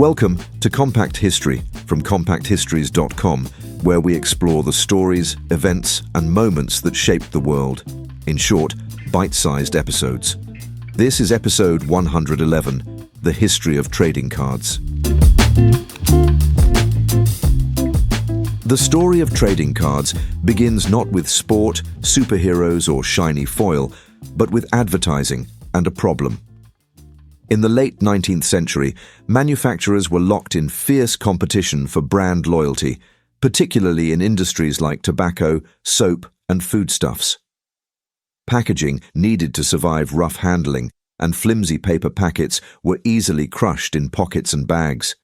Welcome to Compact History from compacthistories.com, where we explore the stories, events, and moments that shaped the world. In short, bite-sized episodes. This is episode 111, The History of Trading Cards. The story of trading cards begins not with sport, superheroes, or shiny foil, but with advertising and a problem. In the late 19th century, manufacturers were locked in fierce competition for brand loyalty, particularly in industries like tobacco, soap, and foodstuffs. Packaging needed to survive rough handling, and flimsy paper packets were easily crushed in pockets and bags.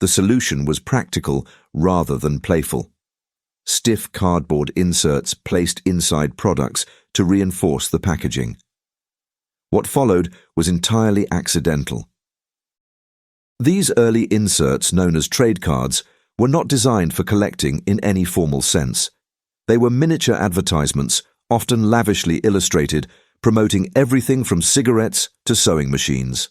The solution was practical rather than playful. Stiff cardboard inserts placed inside products to reinforce the packaging. What followed was entirely accidental. These early inserts, known as trade cards, were not designed for collecting in any formal sense. They were miniature advertisements, often lavishly illustrated, promoting everything from cigarettes to sewing machines.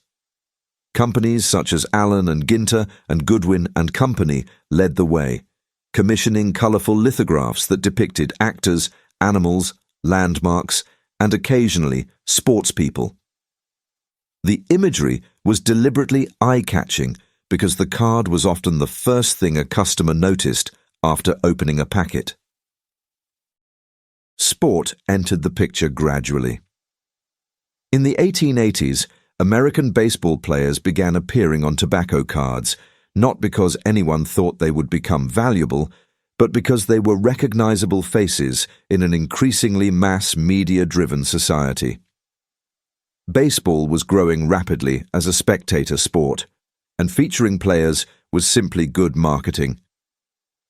Companies such as Allen and Ginter and Goodwin and Company led the way, commissioning colourful lithographs that depicted actors, animals, landmarks, and occasionally sportspeople. The imagery was deliberately eye-catching because the card was often the first thing a customer noticed after opening a packet. Sport entered the picture gradually. In the 1880s, American baseball players began appearing on tobacco cards, not because anyone thought they would become valuable, but because they were recognizable faces in an increasingly mass media-driven society. Baseball was growing rapidly as a spectator sport, and featuring players was simply good marketing.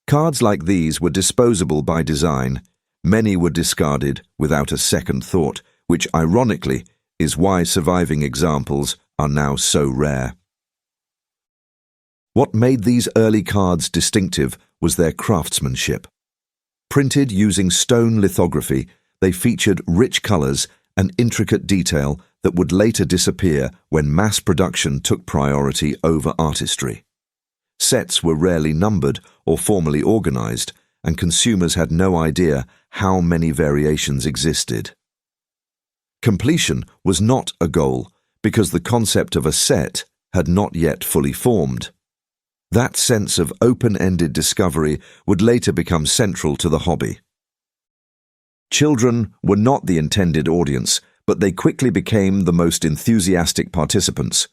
Cards like these were disposable by design. Many were discarded without a second thought, which ironically is why surviving examples are now so rare. What made these early cards distinctive was their craftsmanship. Printed using stone lithography, they featured rich colors and intricate detail that would later disappear when mass production took priority over artistry. Sets were rarely numbered or formally organized, and consumers had no idea how many variations existed. Completion was not a goal because the concept of a set had not yet fully formed. That sense of open-ended discovery would later become central to the hobby. Children were not the intended audience, but they quickly became the most enthusiastic participants.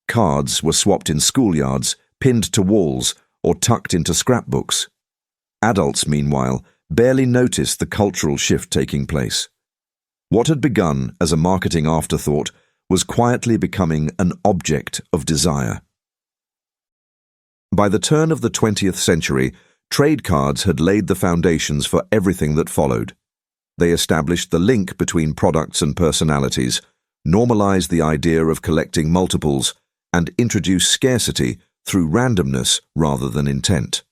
Cards were swapped in schoolyards, pinned to walls, or tucked into scrapbooks. Adults, meanwhile, barely noticed the cultural shift taking place. What had begun as a marketing afterthought was quietly becoming an object of desire. By the turn of the 20th century, trade cards had laid the foundations for everything that followed. They established the link between products and personalities, normalized the idea of collecting multiples, and introduced scarcity through randomness rather than intent.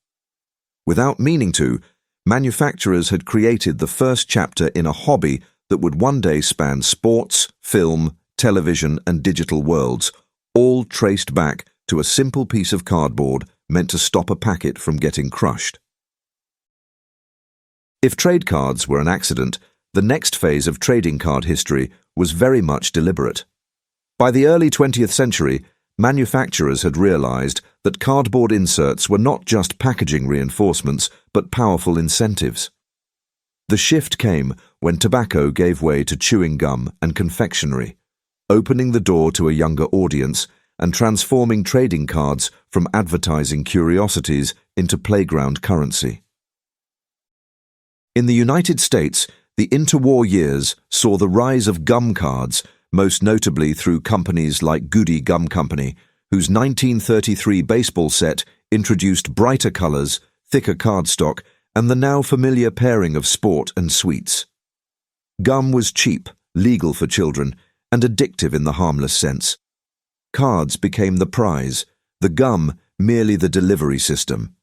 Without meaning to, manufacturers had created the first chapter in a hobby that would one day span sports, film, television, and digital worlds, all traced back to a simple piece of cardboard meant to stop a packet from getting crushed. If trade cards were an accident, the next phase of trading card history was very much deliberate. By the early 20th century, manufacturers had realized that cardboard inserts were not just packaging reinforcements, but powerful incentives. The shift came when tobacco gave way to chewing gum and confectionery, opening the door to a younger audience and transforming trading cards from advertising curiosities into playground currency. In the United States, the interwar years saw the rise of gum cards, most notably through companies like Goody Gum Company, whose 1933 baseball set introduced brighter colors, thicker cardstock, and the now familiar pairing of sport and sweets. Gum was cheap, legal for children, and addictive in the harmless sense. Cards became the prize, the gum merely the delivery system.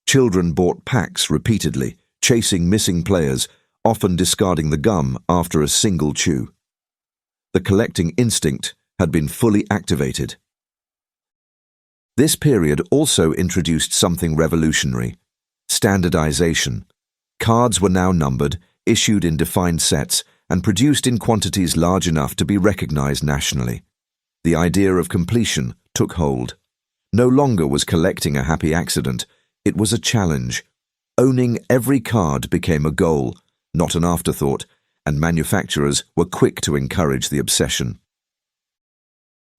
Children bought packs repeatedly, chasing missing players, often discarding the gum after a single chew. The collecting instinct had been fully activated. This period also introduced something revolutionary: standardization. Cards were now numbered, issued in defined sets, and produced in quantities large enough to be recognized nationally. The idea of completion took hold. No longer was collecting a happy accident, it was a challenge. Owning every card became a goal, not an afterthought, and manufacturers were quick to encourage the obsession.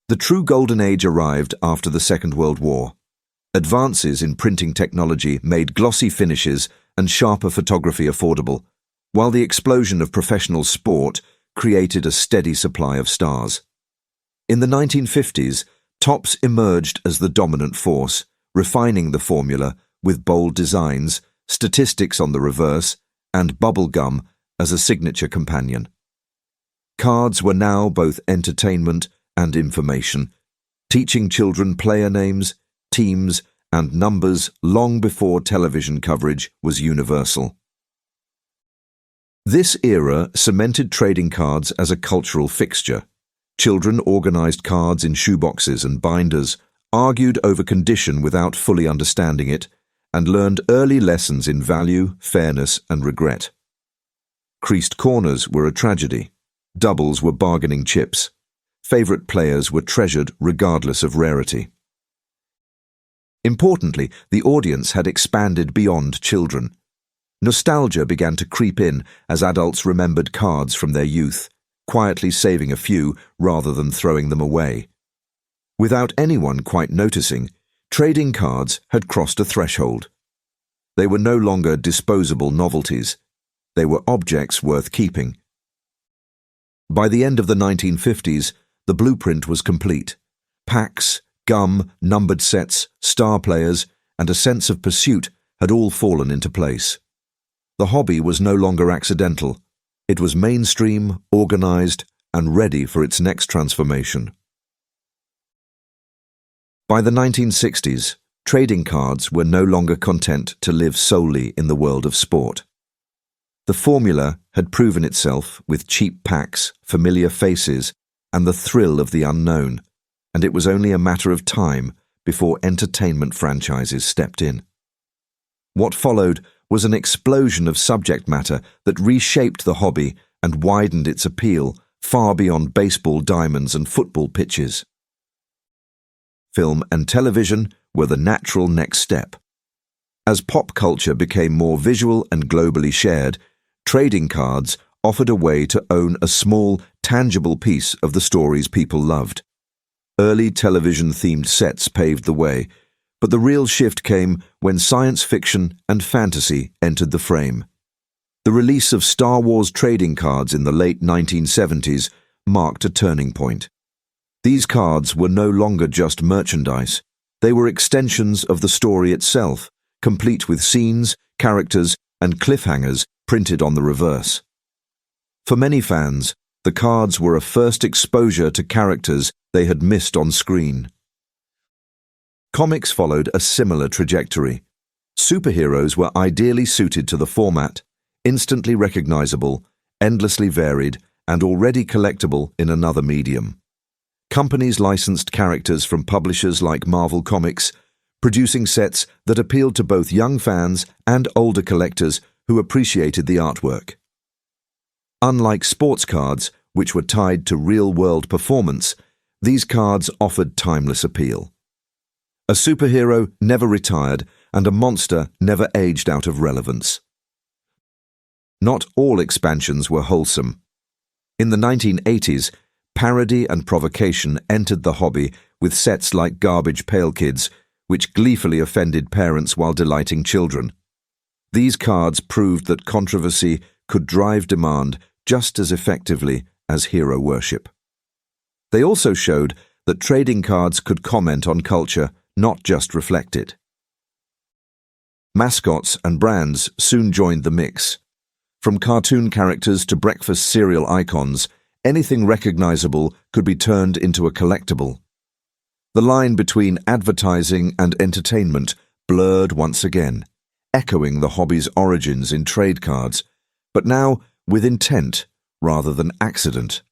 The true golden age arrived after the Second World War. Advances in printing technology made glossy finishes and sharper photography affordable, while the explosion of professional sport created a steady supply of stars. In the 1950s, Topps emerged as the dominant force, refining the formula with bold designs, statistics on the reverse, and bubble gum as a signature companion. Cards were now both entertainment and information, teaching children player names, teams, and numbers long before television coverage was universal. This era cemented trading cards as a cultural fixture. Children organized cards in shoeboxes and binders, argued over condition without fully understanding it, and learned early lessons in value, fairness, and regret. Creased corners were a tragedy. Doubles were bargaining chips. Favorite players were treasured regardless of rarity. Importantly, the audience had expanded beyond children. Nostalgia began to creep in as adults remembered cards from their youth, quietly saving a few rather than throwing them away. Without anyone quite noticing, trading cards had crossed a threshold. They were no longer disposable novelties. They were objects worth keeping. By the end of the 1950s, the blueprint was complete. Packs, gum, numbered sets, star players, and a sense of pursuit had all fallen into place. The hobby was no longer accidental. It was mainstream, organized, and ready for its next transformation. By the 1960s, trading cards were no longer content to live solely in the world of sport. The formula had proven itself with cheap packs, familiar faces, and the thrill of the unknown, and it was only a matter of time before entertainment franchises stepped in. What followed was an explosion of subject matter that reshaped the hobby and widened its appeal far beyond baseball diamonds and football pitches. Film and television were the natural next step. As pop culture became more visual and globally shared, trading cards offered a way to own a small, tangible piece of the stories people loved. Early television-themed sets paved the way, but the real shift came when science fiction and fantasy entered the frame. The release of Star Wars trading cards in the late 1970s marked a turning point. These cards were no longer just merchandise. They were extensions of the story itself, complete with scenes, characters, and cliffhangers printed on the reverse. For many fans, the cards were a first exposure to characters they had missed on screen. Comics followed a similar trajectory. Superheroes were ideally suited to the format, instantly recognizable, endlessly varied, and already collectible in another medium. Companies licensed characters from publishers like Marvel Comics, producing sets that appealed to both young fans and older collectors who appreciated the artwork. Unlike sports cards, which were tied to real-world performance, these cards offered timeless appeal. A superhero never retired, and a monster never aged out of relevance. Not all expansions were wholesome. In the 1980s, parody and provocation entered the hobby with sets like Garbage Pail Kids, which gleefully offended parents while delighting children. These cards proved that controversy could drive demand just as effectively as hero worship. They also showed that trading cards could comment on culture, not just reflect it. Mascots and brands soon joined the mix. From cartoon characters to breakfast cereal icons, anything recognizable could be turned into a collectible. The line between advertising and entertainment blurred once again, echoing the hobby's origins in trade cards, but now with intent rather than accident.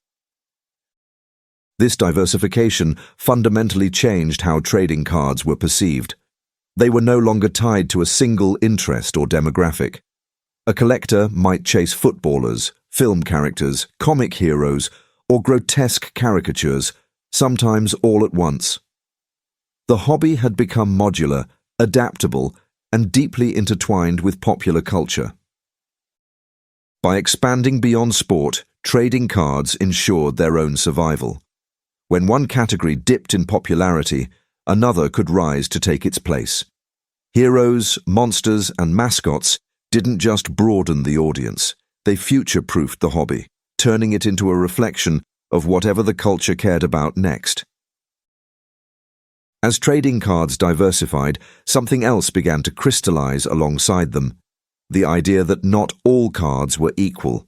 This diversification fundamentally changed how trading cards were perceived. They were no longer tied to a single interest or demographic. A collector might chase footballers, film characters, comic heroes, or grotesque caricatures, sometimes all at once. The hobby had become modular, adaptable, and deeply intertwined with popular culture. By expanding beyond sport, trading cards ensured their own survival. When one category dipped in popularity, another could rise to take its place. Heroes, monsters, and mascots didn't just broaden the audience, they future-proofed the hobby, turning it into a reflection of whatever the culture cared about next. As trading cards diversified, something else began to crystallize alongside them: the idea that not all cards were equal.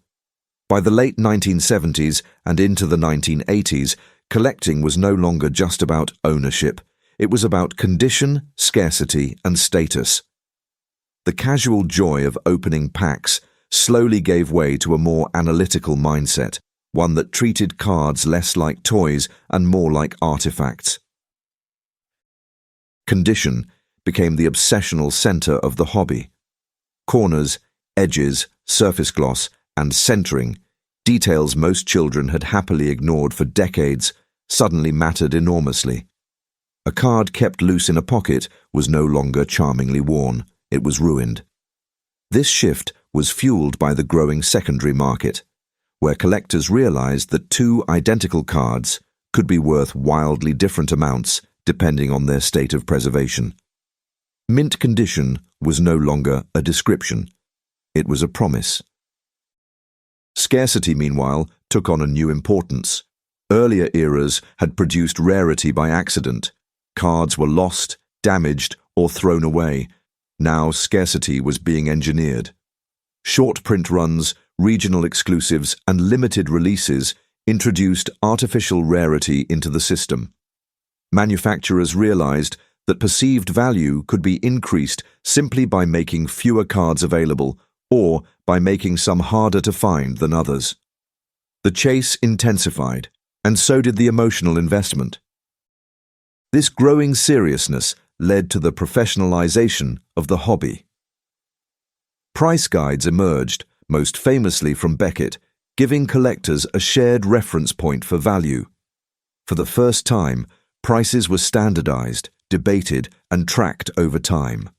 By the late 1970s and into the 1980s, collecting was no longer just about ownership. It was about condition, scarcity, and status. The casual joy of opening packs slowly gave way to a more analytical mindset, one that treated cards less like toys and more like artifacts. Condition became the obsessional center of the hobby. Corners, edges, surface gloss, and centering, details most children had happily ignored for decades, suddenly mattered enormously. A card kept loose in a pocket was no longer charmingly worn, it was ruined. This shift was fueled by the growing secondary market, where collectors realized that two identical cards could be worth wildly different amounts depending on their state of preservation. Mint condition was no longer a description, it was a promise. Scarcity, meanwhile, took on a new importance. Earlier eras had produced rarity by accident. Cards were lost, damaged, or thrown away. Now scarcity was being engineered. Short print runs, regional exclusives, and limited releases introduced artificial rarity into the system. Manufacturers realized that perceived value could be increased simply by making fewer cards available or by making some harder to find than others. The chase intensified, and so did the emotional investment. This growing seriousness led to the professionalization of the hobby. Price guides emerged, most famously from Beckett, giving collectors a shared reference point for value. For the first time, prices were standardized, debated, and tracked over time.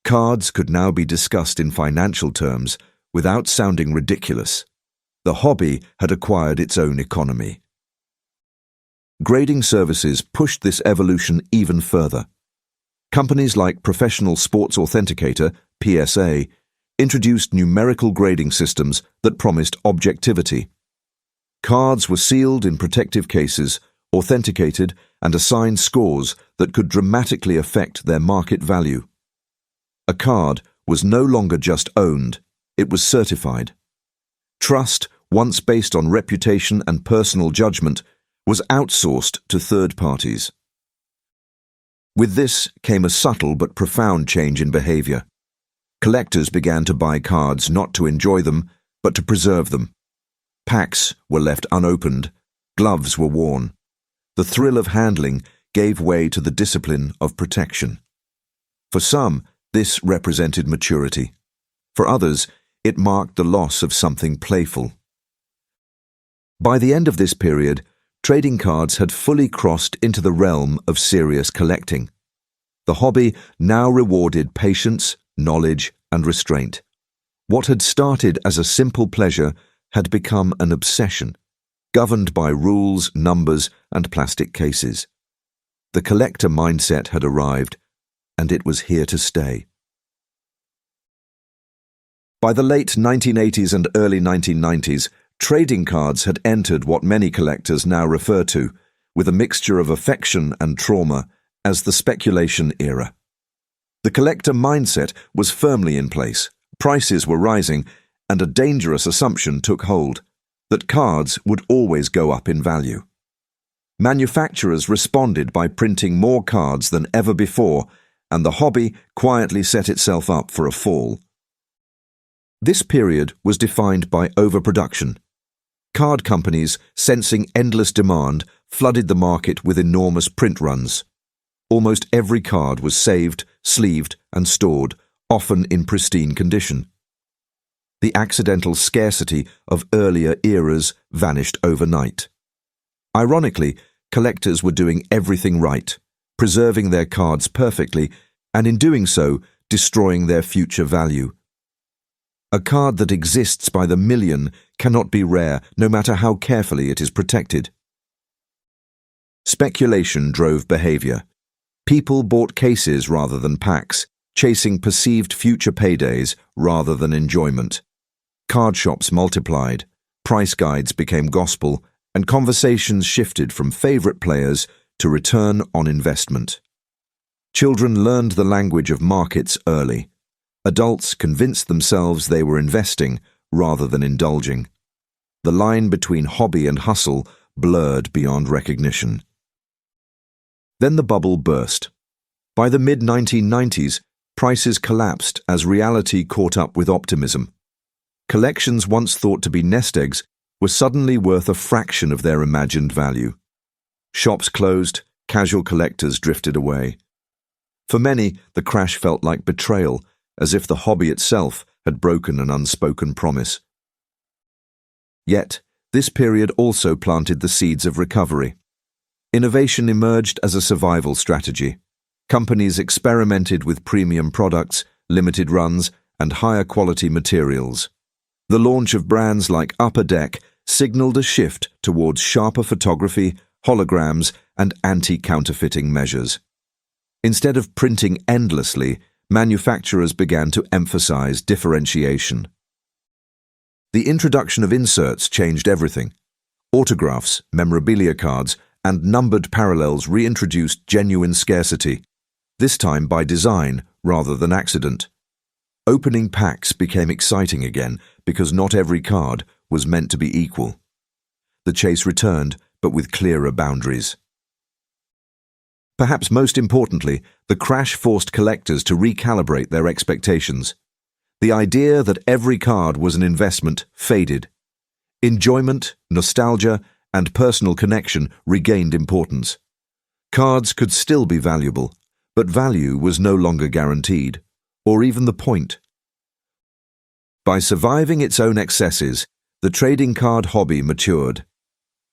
Cards could now be discussed in financial terms without sounding ridiculous. The hobby had acquired its own economy. Grading services pushed this evolution even further. Companies like Professional Sports Authenticator, PSA, introduced numerical grading systems that promised objectivity. Cards were sealed in protective cases, authenticated, and assigned scores that could dramatically affect their market value. A card was no longer just owned, it was certified. Trust, once based on reputation and personal judgment, was outsourced to third parties. With this came a subtle but profound change in behavior. Collectors began to buy cards not to enjoy them, but to preserve them. Packs were left unopened, gloves were worn. The thrill of handling gave way to the discipline of protection. For some, this represented maturity. For others, it marked the loss of something playful. By the end of this period, trading cards had fully crossed into the realm of serious collecting. The hobby now rewarded patience, knowledge, and restraint. What had started as a simple pleasure had become an obsession, governed by rules, numbers, and plastic cases. The collector mindset had arrived, and it was here to stay. By the late 1980s and early 1990s, trading cards had entered what many collectors now refer to, with a mixture of affection and trauma, as the speculation era. The collector mindset was firmly in place, prices were rising, and a dangerous assumption took hold, that cards would always go up in value. Manufacturers responded by printing more cards than ever before, and the hobby quietly set itself up for a fall. This period was defined by overproduction. Card companies, sensing endless demand, flooded the market with enormous print runs. Almost every card was saved, sleeved, and stored, often in pristine condition. The accidental scarcity of earlier eras vanished overnight. Ironically, collectors were doing everything right, preserving their cards perfectly, and in doing so, destroying their future value. A card that exists by the million cannot be rare, no matter how carefully it is protected. Speculation drove behavior. People bought cases rather than packs, chasing perceived future paydays rather than enjoyment. Card shops multiplied, price guides became gospel, and conversations shifted from favorite players to return on investment. Children learned the language of markets early. Adults convinced themselves they were investing rather than indulging. The line between hobby and hustle blurred beyond recognition. Then the bubble burst. By the mid-1990s, prices collapsed as reality caught up with optimism. Collections once thought to be nest eggs were suddenly worth a fraction of their imagined value. Shops closed, casual collectors drifted away. For many, the crash felt like betrayal, as if the hobby itself had broken an unspoken promise. Yet, this period also planted the seeds of recovery. Innovation emerged as a survival strategy. Companies experimented with premium products, limited runs, and higher quality materials. The launch of brands like Upper Deck signaled a shift towards sharper photography, holograms, and anti-counterfeiting measures. Instead of printing endlessly, manufacturers began to emphasize differentiation. The introduction of inserts changed everything. Autographs, memorabilia cards, and numbered parallels reintroduced genuine scarcity, this time by design rather than accident. Opening packs became exciting again because not every card was meant to be equal. The chase returned, but with clearer boundaries. Perhaps most importantly, the crash forced collectors to recalibrate their expectations. The idea that every card was an investment faded. Enjoyment, nostalgia, and personal connection regained importance. Cards could still be valuable, but value was no longer guaranteed, or even the point. By surviving its own excesses, the trading card hobby matured.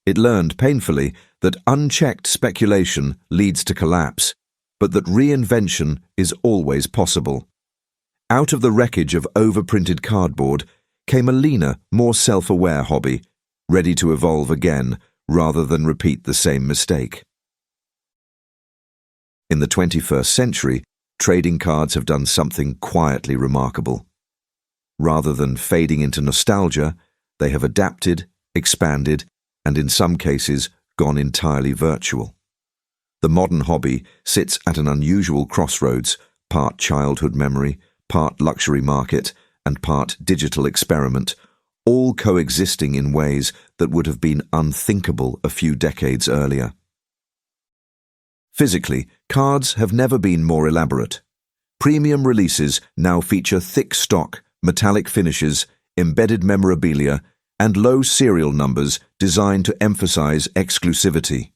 It learned painfully that unchecked speculation leads to collapse, but that reinvention is always possible. Out of the wreckage of overprinted cardboard came a leaner, more self-aware hobby, ready to evolve again rather than repeat the same mistake. In the 21st century, trading cards have done something quietly remarkable. Rather than fading into nostalgia, they have adapted, expanded, and in some cases gone entirely virtual. The modern hobby sits at an unusual crossroads, part childhood memory, part luxury market, and part digital experiment, all coexisting in ways that would have been unthinkable a few decades earlier. Physically, cards have never been more elaborate. Premium releases now feature thick stock, metallic finishes, embedded memorabilia, and low serial numbers designed to emphasize exclusivity.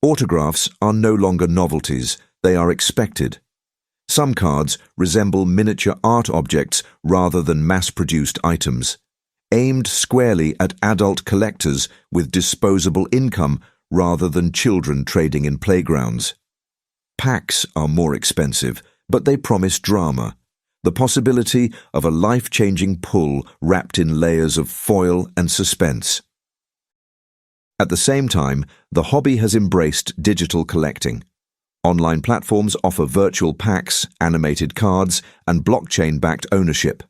Autographs are no longer novelties, they are expected. Some cards resemble miniature art objects rather than mass-produced items, aimed squarely at adult collectors with disposable income rather than children trading in playgrounds. Packs are more expensive, but they promise drama, the possibility of a life-changing pull wrapped in layers of foil and suspense. At the same time, the hobby has embraced digital collecting. Online platforms offer virtual packs, animated cards, and blockchain-backed ownership.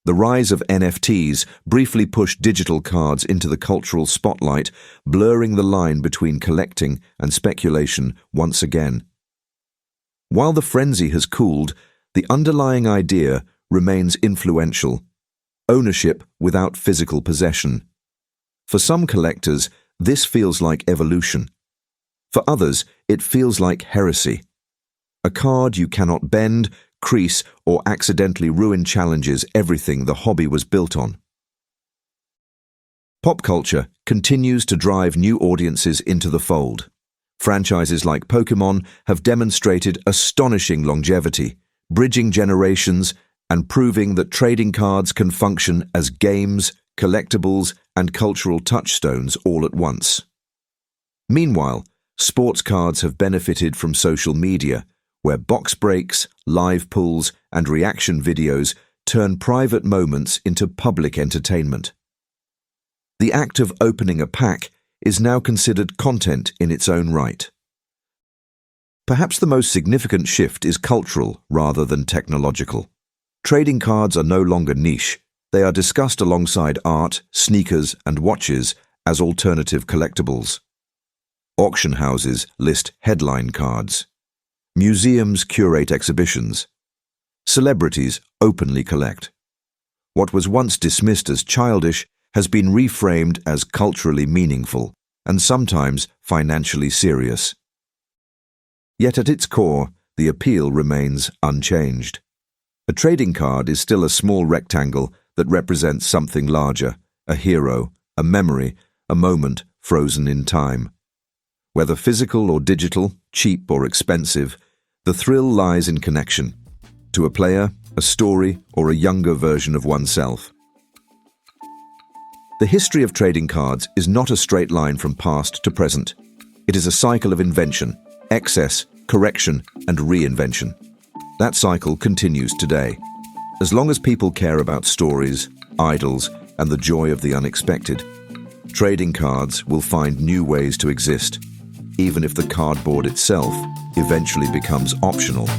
The rise of NFTs briefly pushed digital cards into the cultural spotlight, blurring the line between collecting and speculation once again. While the frenzy has cooled, the underlying idea remains influential: ownership without physical possession. For some collectors, this feels like evolution. For others, it feels like heresy. A card you cannot bend, crease, or accidentally ruin challenges everything the hobby was built on. Pop culture continues to drive new audiences into the fold. Franchises like Pokémon have demonstrated astonishing longevity, bridging generations and proving that trading cards can function as games, collectibles, and cultural touchstones all at once. Meanwhile, sports cards have benefited from social media, where box breaks, live pulls, and reaction videos turn private moments into public entertainment. The act of opening a pack is now considered content in its own right. Perhaps the most significant shift is cultural rather than technological. Trading cards are no longer niche. They are discussed alongside art, sneakers, and watches as alternative collectibles. Auction houses list headline cards. Museums curate exhibitions. Celebrities openly collect. What was once dismissed as childish has been reframed as culturally meaningful and sometimes financially serious. Yet at its core, the appeal remains unchanged. A trading card is still a small rectangle that represents something larger, a hero, a memory, a moment frozen in time. Whether physical or digital, cheap or expensive, the thrill lies in connection to a player, a story, or a younger version of oneself. The history of trading cards is not a straight line from past to present. It is a cycle of invention, excess, correction, and reinvention. That cycle continues today. As long as people care about stories, idols, and the joy of the unexpected, trading cards will find new ways to exist, even if the cardboard itself eventually becomes optional.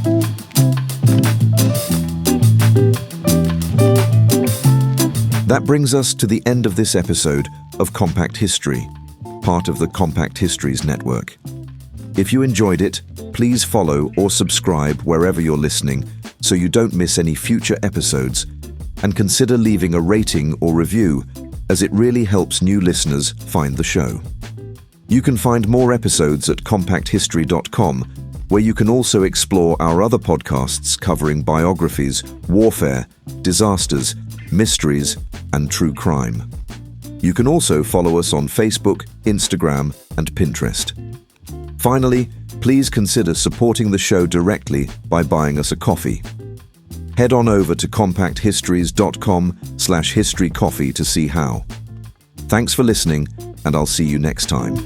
That brings us to the end of this episode of Compact History, part of the Compact Histories Network. If you enjoyed it, please follow or subscribe wherever you're listening so you don't miss any future episodes, and consider leaving a rating or review, as it really helps new listeners find the show. You can find more episodes at compacthistory.com, where you can also explore our other podcasts covering biographies, warfare, disasters, mysteries, and true crime. You can also follow us on Facebook, Instagram, and Pinterest. Finally, please consider supporting the show directly by buying us a coffee. Head on over to compacthistories.com/historycoffee to see how. Thanks for listening, and I'll see you next time.